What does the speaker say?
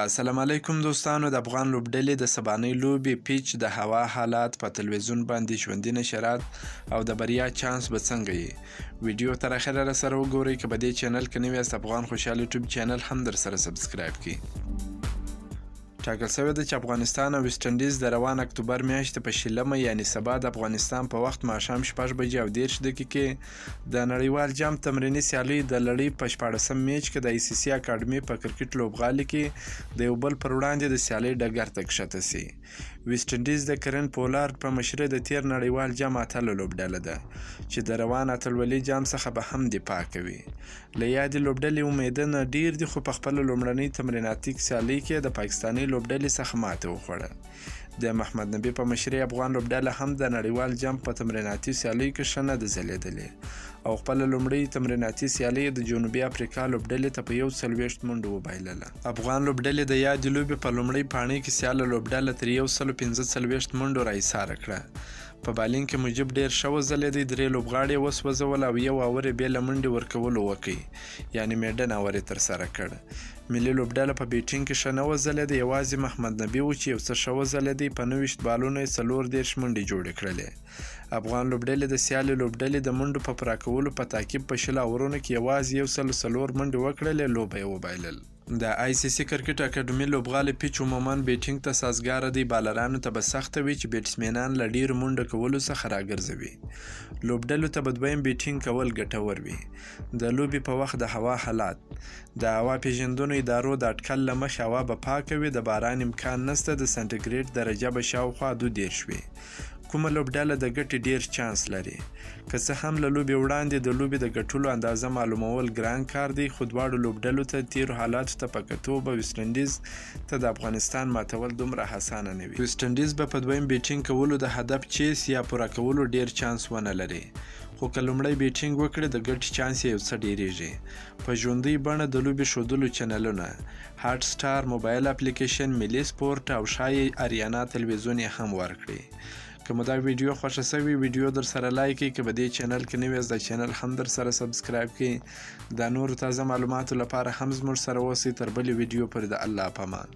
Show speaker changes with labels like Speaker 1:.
Speaker 1: السلام علیکم دوستانو. د افغان لوبډلې د سبانۍ لوبې پیچ د هوا حالات په تلویزیون باندې ژوندي نشرات او د بریا چانس به څنګه یې ویډیو تر اخره راسره وګورئ. که په دې چینل کې نوي یاست افغان خوشحال یوټیوب چینل هم در سره سبسکرایب کړئ. ټاکل شوې ده چې افغانستان او ویسټ انډیز د روان اکتوبر میاشتې په 20 یعنې سبا د افغانستان په وخت ماښام 6:30 د نړیوال جام تمریني سیالۍ د لړۍ په 14 میچ کې د ICC اکاډمي په کرکټ لوبغالي کې د یو بل پر وړاندې د سیالۍ ډګر ته کښته سي. ویسټ انډیز د کرن پولارد په مشرۍ د تیر نړیوال جام اتله لوبډله ده چې د روان اتلولي جام څخه به هم دفاع کوي. له یادې لوبډلې امیدونه ډیر دي، خو په خپله لومړنۍ تمریناتي سیالۍ کې د پاکستاني لوبډلې څخه ماته وخوړه. د محمد نبي په مشرۍ افغان لوبډله هم د نړیوال جام په تمریناتي سیالیو کې ښه نه ده ځلېدلې او خپله لومړۍ تمریناتي سیالۍ د جنوبي افریقا لوبډلې ته په 41 منډو وبایلله. افغان لوبډلې د یادې لوبې په لومړۍ پاڼۍ کې سیاله لوبډله تر 145 منډو راایساره کړه. په بالینګ کې مجیب ډیر ښه وځلېدی، 3 لوبغاړي وسوځول او 1 اوور یې بې له منډې ورکولو وکړ، یعنې میډن اوور یې ترسره کړ. ملي لوبډله په بیټینګ کې ښه نه وځلېده، یوازې محمد نبي و چې یو څه ښه وځلېدی. په 29 بالونو یې 34 منډې جوړې کړلې. افغان لوبډلې د سیالې لوبډلې د منډو په پوره کولو په تعقیب په 20 اورونو کې یوازې 104 منډې وکړلې، لوبه یې وبایلل. د ICC کرکټ اکاډمي لوبغالي پیچ عموماً بیټینګ ته سازګاره دی، بالرانو ته به سخته وي چې بیټسمینان له ډیرو منډو کولو څخه راګرځوي. لوبډلو ته به دویم بیټینګ کول ګټور وي. د لوبې په وخت د هوا حالات: د هوا پیژندنو ادارو د اټکل له مخې هوا به پاکه وي، د باران امکان نشته، د سانتیګریډ درجه به شاوخوا 22 وي. کومه لوبډله د ګټې ډیر چانس لري؟ که څه هم له لوبې وړاندې د لوبې د ګټلو اندازه معلومول ګران کار دی، خو دواړو لوبډلو ته تیرو حالاتو ته په کتو به ویسټ انډیز ته د افغانستان ماتول دومره اسانه نه وي. ویسټ انډیز به په دویم بیټینګ کولو د هدف چیس یا پوره کولو ډیر چانس ونه لري، خو که لومړی بیټینګ وکړي د ګټې چانس یې یو څه ډیریږي. په ژوندۍ بڼه د لوبې ښودلو چینلونه هاټ سټار، موبایل اپلیکیشن، ملي سپورټ او ښایي اریانا تلویزیون یې هم ورکړي. که مو دا ویډیو خوښه سوي ویډیو در سره لایک کړئ، که په دې چینل کې نوي یاست د چینل هم در سره سبسکرایب کړئ. د نورو تازه معلوماتو لپاره هم زموږ سره اوسئ. تر بلې ویډیو پورې د الله په امان.